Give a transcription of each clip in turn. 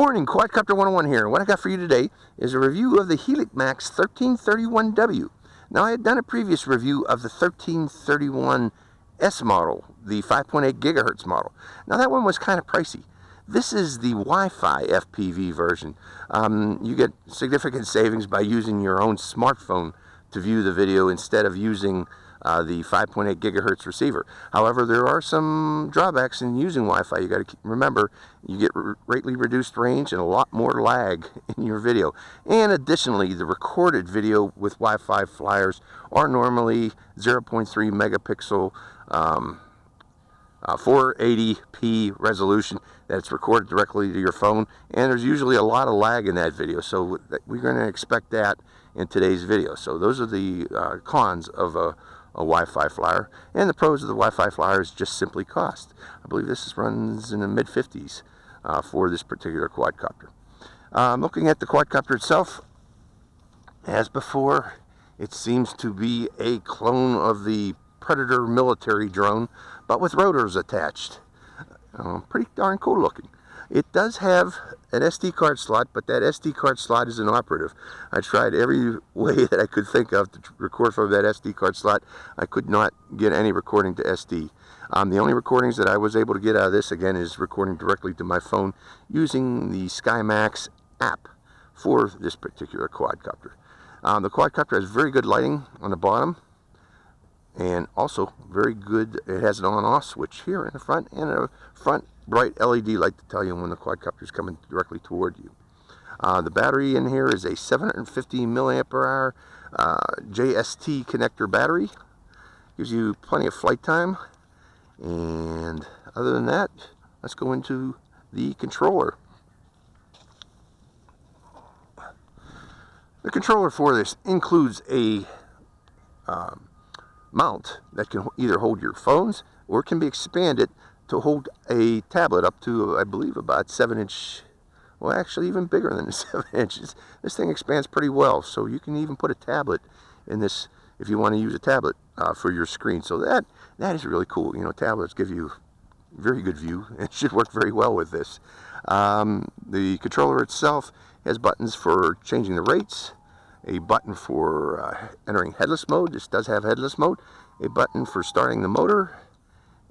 Good morning, Quadcopter 101 here. What I got for you today is a review of the Helic Max 1331W. Now, I had done a previous review of the 1331S model, the 5.8 gigahertz model. Now, that one was kind of pricey. This is the Wi-Fi FPV version. You get significant savings by using your own smartphone to view the video instead of using the 5.8 gigahertz receiver. However, there are some drawbacks in using Wi-Fi. You got to remember, you get greatly reduced range and a lot more lag in your video. And additionally, the recorded video with Wi-Fi flyers are normally 0.3 megapixel 480p resolution that's recorded directly to your phone, and there's usually a lot of lag in that video, so we're going to expect that in today's video. So those are the cons of a Wi-Fi flyer, and the pros of the Wi-Fi flyer is just simply cost. I believe this runs in the mid-50s for this particular quadcopter. Looking at the quadcopter itself, as before, it seems to be a clone of the Predator military drone, but with rotors attached. Pretty darn cool looking. It does have an SD card slot, but that SD card slot is inoperative. I tried every way that I could think of to record from that SD card slot. I could not get any recording to SD. The only recordings that I was able to get out of this, again, is recording directly to my phone using the SkyMax app for this particular quadcopter. The quadcopter has very good lighting on the bottom, and also very good, it has an on-off switch here in the front, and a front bright LED light to tell you when the quadcopter is coming directly toward you. The battery in here is a 750 milliamp hour JST connector battery. Gives you plenty of flight time. And other than that, let's go into the controller. The controller for this includes a mount that can either hold your phones or can be expanded to hold a tablet up to, I believe, about 7-inch, well, actually even bigger than 7 inches. This thing expands pretty well, so you can even put a tablet in this if you want to use a tablet for your screen. So that is really cool. You know, tablets give you very good view. It should work very well with this. The controller itself has buttons for changing the rates, a button for entering headless mode. This does have headless mode. A button for starting the motor,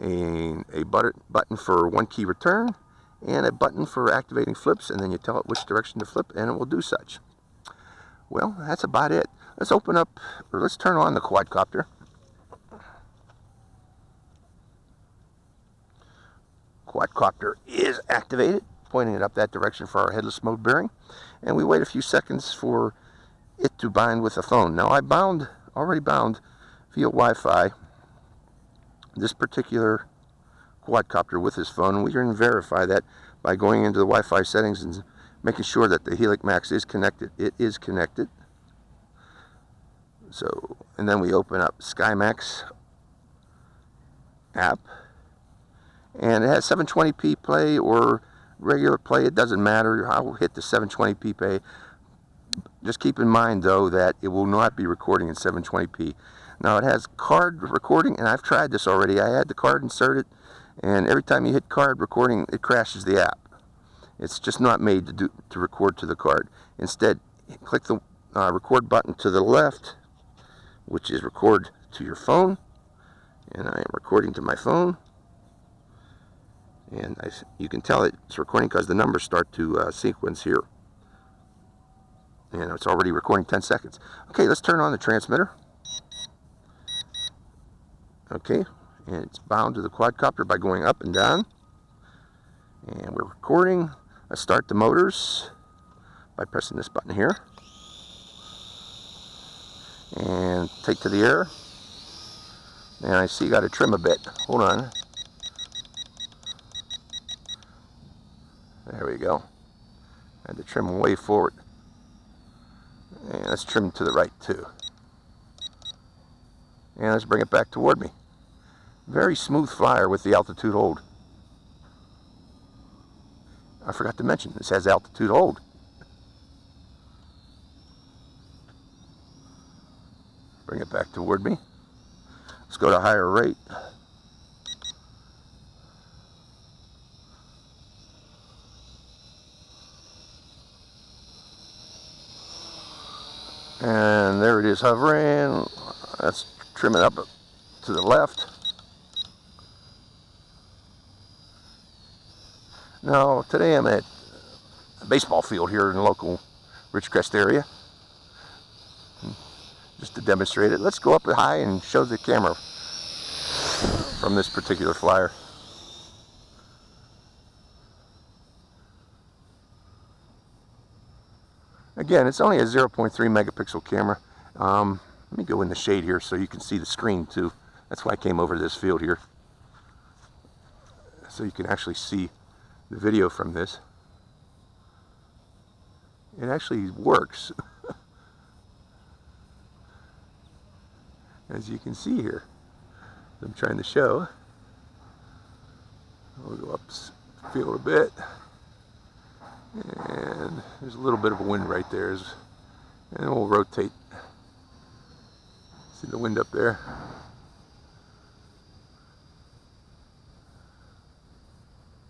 and a button for one key return, and a button for activating flips, and then you tell it which direction to flip and it will do such. Well, that's about it. Let's open up, or let's turn on the quadcopter. Quadcopter is activated, pointing it up that direction for our headless mode bearing, and we wait a few seconds for it to bind with the phone. Now, I already bound via Wi-Fi this particular quadcopter with his phone, and we can verify that by going into the Wi-Fi settings and making sure that the Helic Max is connected. It is connected. So, and then we open up SkyMax app, and it has 720p play or regular play. It doesn't matter. I'll hit the 720p play. Just keep in mind, though, that it will not be recording in 720p. Now, it has card recording, and I've tried this already. I had the card inserted, and every time you hit card recording, it crashes the app. It's just not made to record to the card. Instead, click the record button to the left, which is record to your phone, and I am recording to my phone. And you can tell it's recording because the numbers start to sequence here. And it's already recording 10 seconds. Okay, let's turn on the transmitter. Okay, and it's bound to the quadcopter by going up and down. And we're recording. Let's start the motors by pressing this button here. And take to the air. And I see you got to trim a bit. Hold on. There we go. I had to trim way forward. And let's trim to the right too. And let's bring it back toward me. Very smooth flyer with the altitude hold. I forgot to mention, this has altitude hold. Bring it back toward me. Let's go to higher rate. And there it is hovering. Let's trim it up to the left. Now, today I'm at a baseball field here in the local Ridgecrest area. Just to demonstrate it, let's go up high and show the camera from this particular flyer. Again, it's only a 0.3 megapixel camera. Let me go in the shade here so you can see the screen too. That's why I came over to this field here, so you can actually see the video from this. It actually works. As you can see here, I'm trying to show. We'll go up the field a bit, and there's a little bit of a wind right there, and we'll rotate. See the wind up there?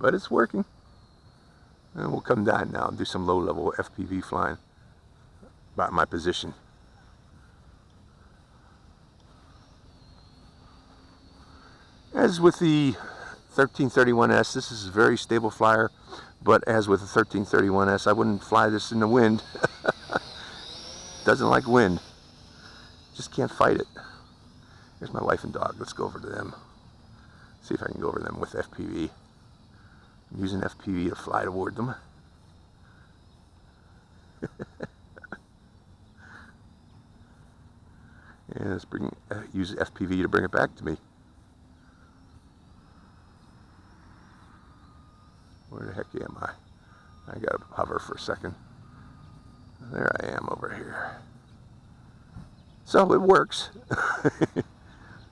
But it's working. And we'll come down now and do some low-level FPV flying about my position. As with the 1331S, this is a very stable flyer, but as with the 1331S, I wouldn't fly this in the wind. Doesn't like wind. Just can't fight it. Here's my wife and dog. Let's go over to them. See if I can go over them with FPV. I'm using FPV to fly toward them. And let's use FPV to bring it back to me. Where the heck am I? I gotta hover for a second. There I am over here. So it works.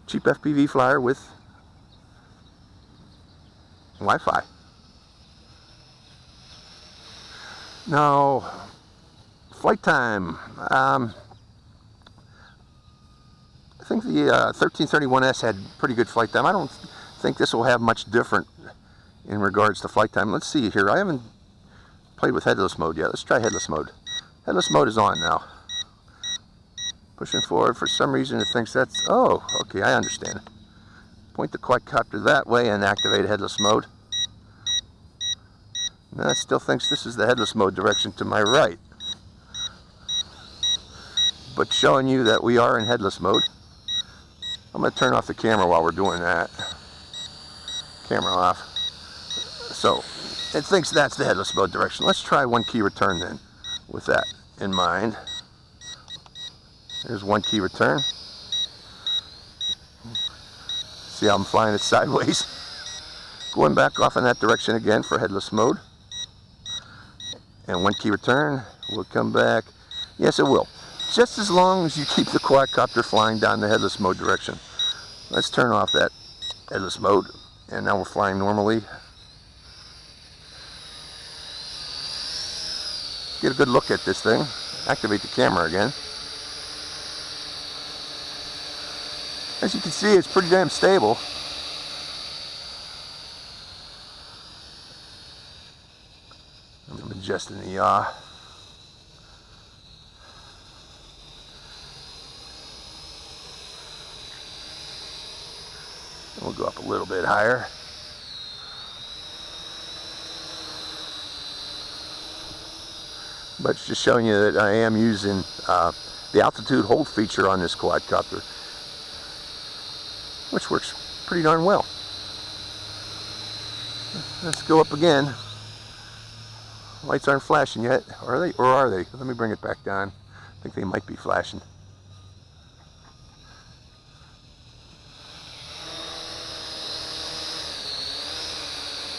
Cheap FPV flyer with Wi-Fi. Now, flight time. I think the 1331S had pretty good flight time. I don't think this will have much different in regards to flight time. Let's see here. I haven't played with headless mode yet. Let's try headless mode. Headless mode is on now. Pushing forward. For some reason it thinks that's... Oh, okay, I understand. Point the quadcopter that way and activate headless mode. Now it still thinks this is the headless mode direction to my right. But showing you that we are in headless mode. I'm going to turn off the camera while we're doing that. Camera off. So, it thinks that's the headless mode direction. Let's try one key return then, with that in mind. There's one key return. See how I'm flying it sideways? Going back off in that direction again for headless mode. And one key return will come back. Yes, it will. Just as long as you keep the quadcopter flying down the headless mode direction. Let's turn off that headless mode. And now we're flying normally. Get a good look at this thing. Activate the camera again. As you can see, it's pretty damn stable. I'm adjusting the yaw. We'll go up a little bit higher. But it's just showing you that I am using the altitude hold feature on this quadcopter, which works pretty darn well. Let's go up again. Lights aren't flashing yet, are they? Or are they? Let me bring it back down. I think they might be flashing.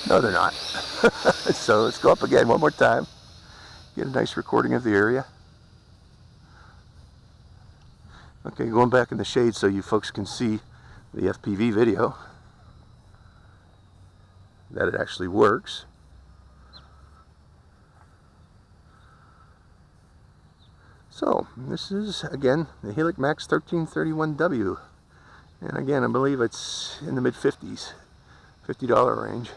No, they're not. So let's go up again one more time. Get a nice recording of the area. Okay, going back in the shade so you folks can see the FPV video, that it actually works. So, this is, again, the Helic Max 1331W. And again, I believe it's in the mid-50s, $50 range.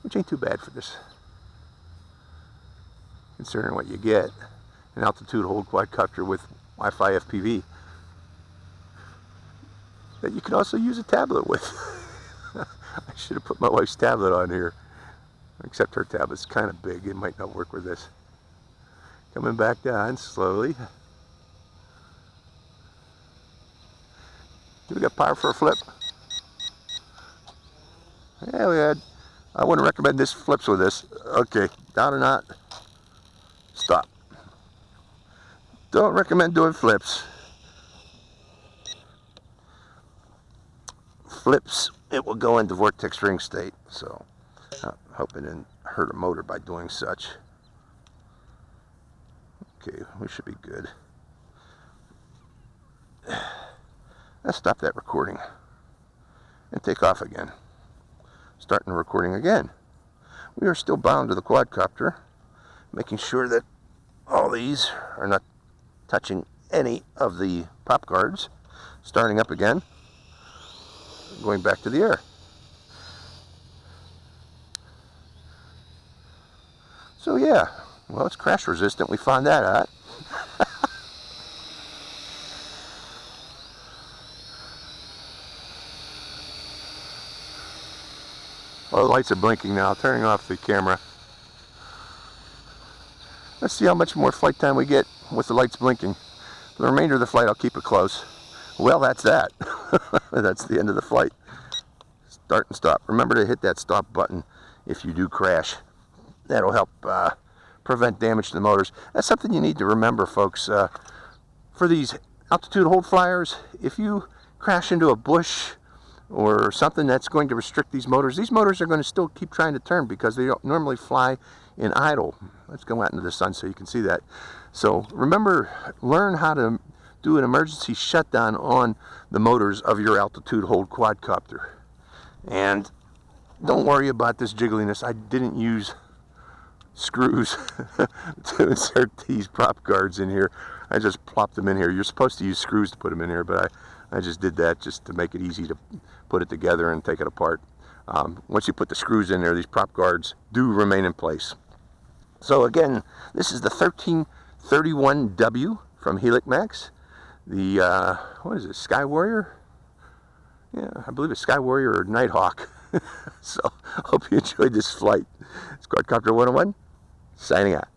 Which ain't too bad for this, considering what you get. an altitude hold quadcopter with Wi-Fi FPV that you can also use a tablet with. I should have put my wife's tablet on here, except her tablet's kind of big. It might not work with this. Coming back down slowly. Do we got power for a flip? Yeah, we had. I wouldn't recommend this flips with this. Okay, down or not. Stop. Don't recommend doing flips. Flips, it will go into vortex ring state. So, I'm hoping it didn't hurt a motor by doing such. Okay, we should be good. Let's stop that recording and take off again. Starting the recording again. We are still bound to the quadcopter, making sure that all these are not touching any of the pop guards. Starting up again, going back to the air. So yeah, well, it's crash resistant. We found that out. Well, the lights are blinking now. Turning off the camera. Let's see how much more flight time we get with the lights blinking. For the remainder of the flight, I'll keep it close. Well, that's that. That's the end of the flight. Start and stop. Remember to hit that stop button if you do crash. That'll help prevent damage to the motors. That's something you need to remember, folks. For these altitude hold flyers, if you crash into a bush or something that's going to restrict these motors are going to still keep trying to turn because they don't normally fly in idle. Let's go out into the sun so you can see that. So remember, learn how to do an emergency shutdown on the motors of your altitude hold quadcopter. And don't worry about this jiggliness. I didn't use screws to insert these prop guards in here. I just plopped them in here. You're supposed to use screws to put them in here, but I just did that just to make it easy to put it together and take it apart. Once you put the screws in there, these prop guards do remain in place. So again, this is the 1331W from Helic Max. The, what is it, Sky Warrior? Yeah, I believe it's Sky Warrior or Nighthawk. So, hope you enjoyed this flight. It's Quadcopter 101, signing out.